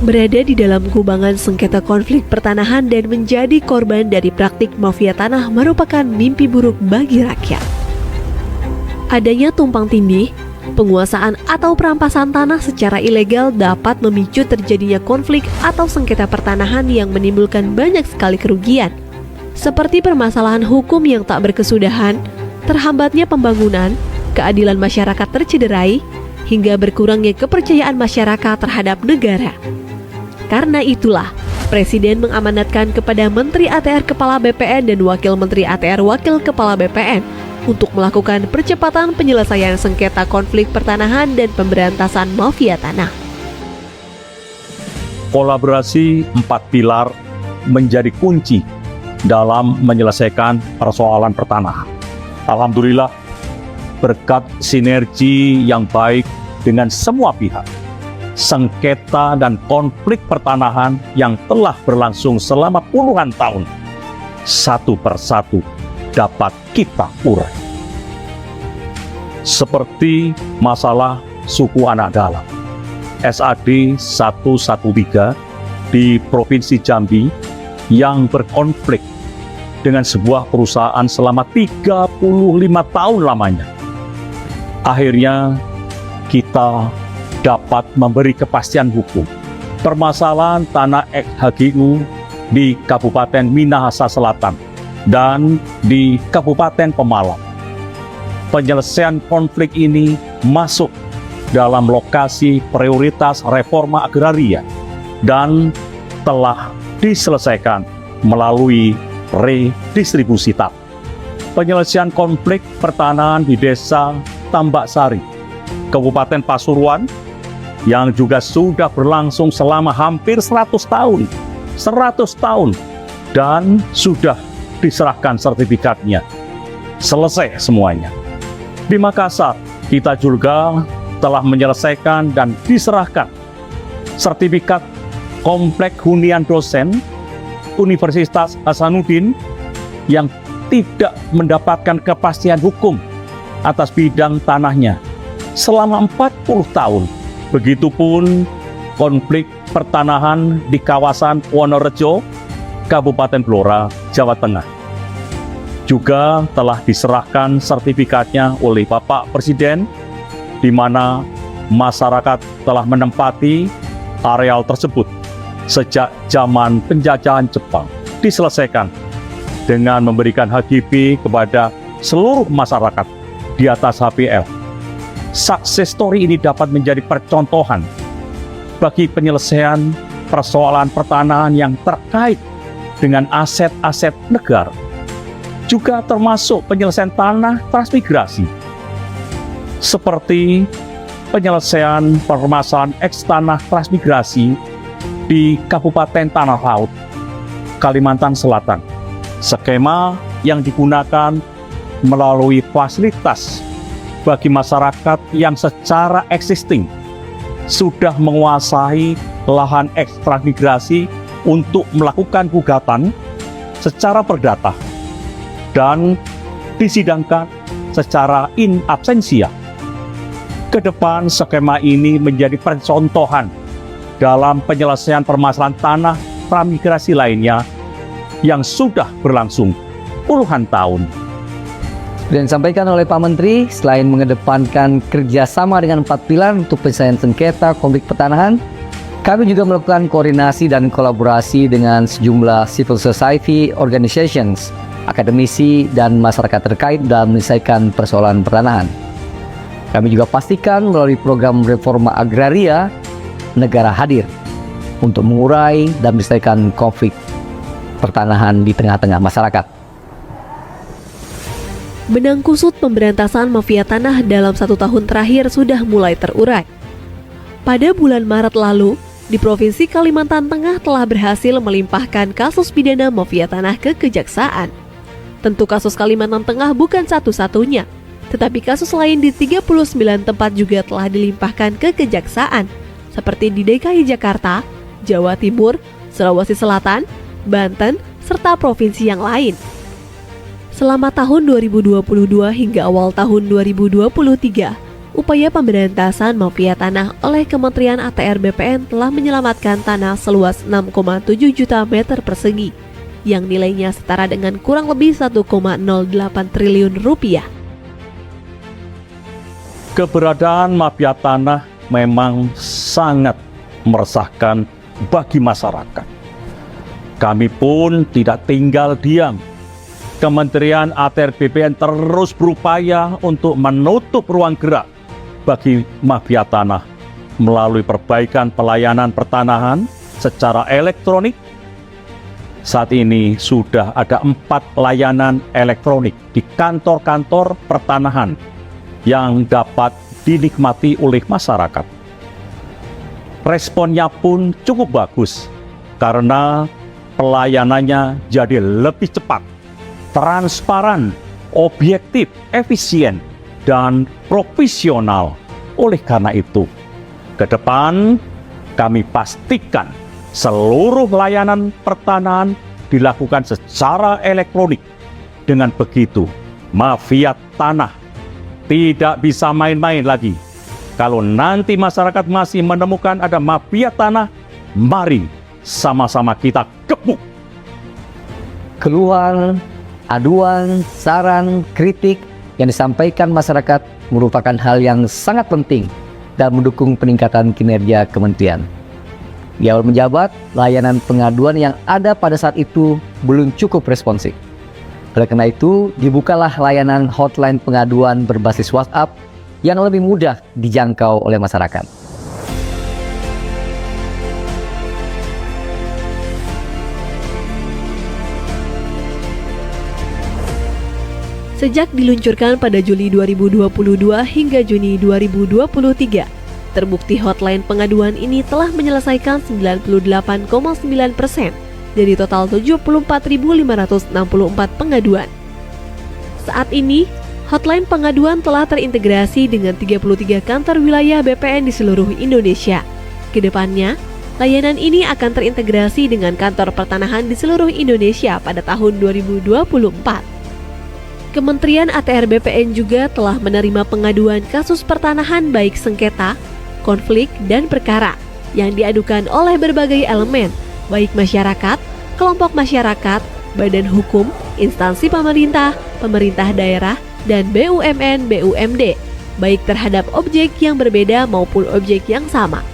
berada di dalam kubangan sengketa konflik pertanahan dan menjadi korban dari praktik mafia tanah merupakan mimpi buruk bagi rakyat. Adanya tumpang tindih, penguasaan atau perampasan tanah secara ilegal dapat memicu terjadinya konflik atau sengketa pertanahan yang menimbulkan banyak sekali kerugian, seperti permasalahan hukum yang tak berkesudahan, terhambatnya pembangunan, keadilan masyarakat tercederai, hingga berkurangnya kepercayaan masyarakat terhadap negara. Karena itulah, Presiden mengamanatkan kepada Menteri ATR Kepala BPN dan Wakil Menteri ATR Wakil Kepala BPN untuk melakukan percepatan penyelesaian sengketa konflik pertanahan dan pemberantasan mafia tanah. Kolaborasi 4 pilar menjadi kunci dalam menyelesaikan persoalan pertanahan. Alhamdulillah, berkat sinergi yang baik dengan semua pihak, sengketa dan konflik pertanahan yang telah berlangsung selama puluhan tahun, satu persatu dapat kita urai. Seperti masalah suku anak dalam, SAD 113 di Provinsi Jambi yang berkonflik dengan sebuah perusahaan selama 35 tahun lamanya. Akhirnya kita dapat memberi kepastian hukum. Permasalahan tanah ex-HGU di Kabupaten Minahasa Selatan dan di Kabupaten Pemalang. Penyelesaian konflik ini masuk dalam lokasi prioritas reforma agraria dan telah diselesaikan melalui redistribusi tanah. Penyelesaian konflik pertanahan di Desa Tambak Sari, Kabupaten Pasuruan, yang juga sudah berlangsung selama hampir 100 tahun, dan sudah diserahkan sertifikatnya. Selesai semuanya. Di Makassar, kita juga telah menyelesaikan dan diserahkan sertifikat komplek hunian dosen Universitas Hasanuddin yang tidak mendapatkan kepastian hukum atas bidang tanahnya selama 40 tahun. Begitupun konflik pertanahan di kawasan Wonorejo, Kabupaten Blora, Jawa Tengah. Juga telah diserahkan sertifikatnya oleh Bapak Presiden, di mana masyarakat telah menempati areal tersebut sejak zaman penjajahan Jepang. Diselesaikan dengan memberikan HGB kepada seluruh masyarakat di atas HPL. Success story ini dapat menjadi percontohan bagi penyelesaian persoalan pertanahan yang terkait dengan aset-aset negara. Juga termasuk penyelesaian tanah transmigrasi, seperti penyelesaian permasalahan eks-tanah transmigrasi di Kabupaten Tanah Laut, Kalimantan Selatan. Skema yang digunakan melalui fasilitas bagi masyarakat yang secara existing sudah menguasai lahan eks transmigrasi untuk melakukan gugatan secara perdata dan disidangkan secara in absentia. Ke depan, skema ini menjadi percontohan dalam penyelesaian permasalahan tanah transmigrasi lainnya yang sudah berlangsung puluhan tahun. Dan disampaikan oleh Pak Menteri, selain mengedepankan kerjasama dengan 4 pilar untuk penyelesaian sengketa konflik pertanahan, kami juga melakukan koordinasi dan kolaborasi dengan sejumlah civil society organizations, akademisi, dan masyarakat terkait dalam menyelesaikan persoalan pertanahan. Kami juga pastikan melalui program reforma agraria, negara hadir untuk mengurai dan menyelesaikan konflik pertanahan di tengah-tengah masyarakat. Benang kusut pemberantasan mafia tanah dalam 1 tahun terakhir sudah mulai terurai. Pada bulan Maret lalu, di Provinsi Kalimantan Tengah telah berhasil melimpahkan kasus pidana mafia tanah ke Kejaksaan. Tentu kasus Kalimantan Tengah bukan satu-satunya, tetapi kasus lain di 39 tempat juga telah dilimpahkan ke Kejaksaan, seperti di DKI Jakarta, Jawa Timur, Sulawesi Selatan, Banten, serta provinsi yang lain. Selama tahun 2022 hingga awal tahun 2023, upaya pemberantasan mafia tanah oleh Kementerian ATR BPN telah menyelamatkan tanah seluas 6,7 juta meter persegi, yang nilainya setara dengan kurang lebih 1,08 triliun rupiah. Keberadaan mafia tanah memang sangat meresahkan bagi masyarakat. Kami pun tidak tinggal diam. Kementerian ATR BPN terus berupaya untuk menutup ruang gerak bagi mafia tanah melalui perbaikan pelayanan pertanahan secara elektronik. Saat ini sudah ada 4 layanan elektronik di kantor-kantor pertanahan yang dapat dinikmati oleh masyarakat. Responnya pun cukup bagus karena pelayanannya jadi lebih cepat, transparan, objektif, efisien, dan profesional. Oleh karena itu, ke depan kami pastikan seluruh layanan pertanahan dilakukan secara elektronik. Dengan begitu, mafia tanah tidak bisa main-main lagi. Kalau nanti masyarakat masih menemukan ada mafia tanah, mari sama-sama kita gebuk. Keluhan, aduan, saran, kritik yang disampaikan masyarakat merupakan hal yang sangat penting dan mendukung peningkatan kinerja kementerian. Di awal menjabat, layanan pengaduan yang ada pada saat itu belum cukup responsif. Oleh karena itu, dibukalah layanan hotline pengaduan berbasis WhatsApp yang lebih mudah dijangkau oleh masyarakat. Sejak diluncurkan pada Juli 2022 hingga Juni 2023, terbukti hotline pengaduan ini telah menyelesaikan 98,9% dari total 74.564 pengaduan. Saat ini, hotline pengaduan telah terintegrasi dengan 33 kantor wilayah BPN di seluruh Indonesia. Kedepannya, layanan ini akan terintegrasi dengan kantor pertanahan di seluruh Indonesia pada tahun 2024. Kementerian ATR BPN juga telah menerima pengaduan kasus pertanahan baik sengketa, konflik, dan perkara yang diadukan oleh berbagai elemen, baik masyarakat, kelompok masyarakat, badan hukum, instansi pemerintah, pemerintah daerah, dan BUMN BUMD, baik terhadap objek yang berbeda maupun objek yang sama.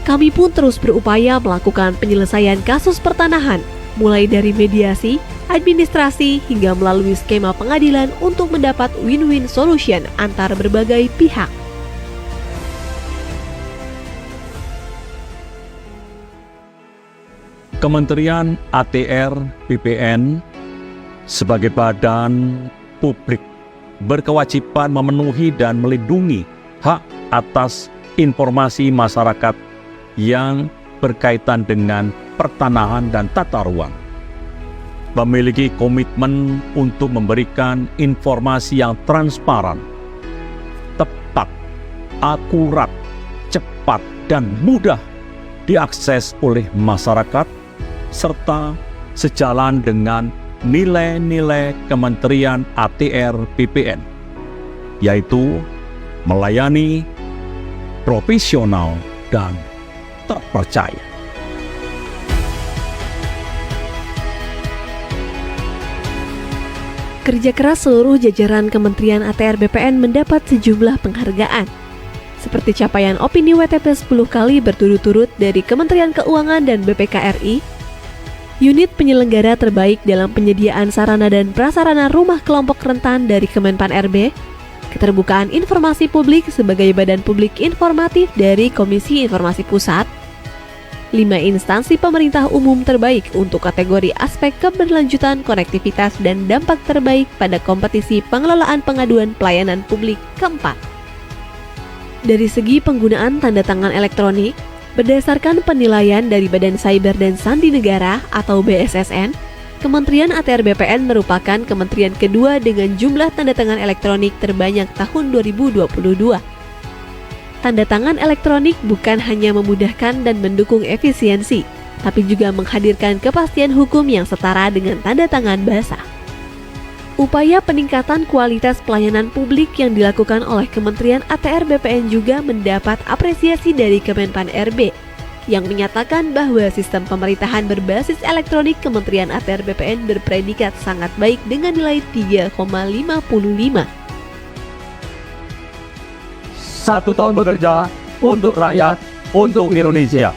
Kami pun terus berupaya melakukan penyelesaian kasus pertanahan, mulai dari mediasi, administrasi, hingga melalui skema pengadilan untuk mendapat win-win solution antar berbagai pihak. Kementerian ATR BPN sebagai badan publik berkewajiban memenuhi dan melindungi hak atas informasi masyarakat yang berkaitan dengan pertanahan dan tata ruang. Memiliki komitmen untuk memberikan informasi yang transparan, tepat, akurat, cepat, dan mudah diakses oleh masyarakat, serta sejalan dengan nilai-nilai Kementerian ATR BPN, yaitu melayani, profesional, dan terpercaya. Kerja keras seluruh jajaran Kementerian ATR BPN mendapat sejumlah penghargaan, seperti capaian opini WTP 10 kali berturut-turut dari Kementerian Keuangan dan BPK RI, unit penyelenggara terbaik dalam penyediaan sarana dan prasarana rumah kelompok rentan dari Kemenpan RB, keterbukaan informasi publik sebagai badan publik informatif dari Komisi Informasi Pusat, 5 instansi pemerintah umum terbaik untuk kategori aspek keberlanjutan, konektivitas, dan dampak terbaik pada kompetisi pengelolaan pengaduan pelayanan publik keempat. Dari segi penggunaan tanda tangan elektronik, berdasarkan penilaian dari Badan Cyber dan Sandi Negara atau BSSN, Kementerian ATR BPN merupakan kementerian kedua dengan jumlah tanda tangan elektronik terbanyak tahun 2022. Tanda tangan elektronik bukan hanya memudahkan dan mendukung efisiensi, tapi juga menghadirkan kepastian hukum yang setara dengan tanda tangan basah. Upaya peningkatan kualitas pelayanan publik yang dilakukan oleh Kementerian ATR BPN juga mendapat apresiasi dari Kemenpan RB yang menyatakan bahwa sistem pemerintahan berbasis elektronik Kementerian ATR BPN berpredikat sangat baik dengan nilai 3,55. 1 tahun bekerja untuk rakyat, untuk Indonesia.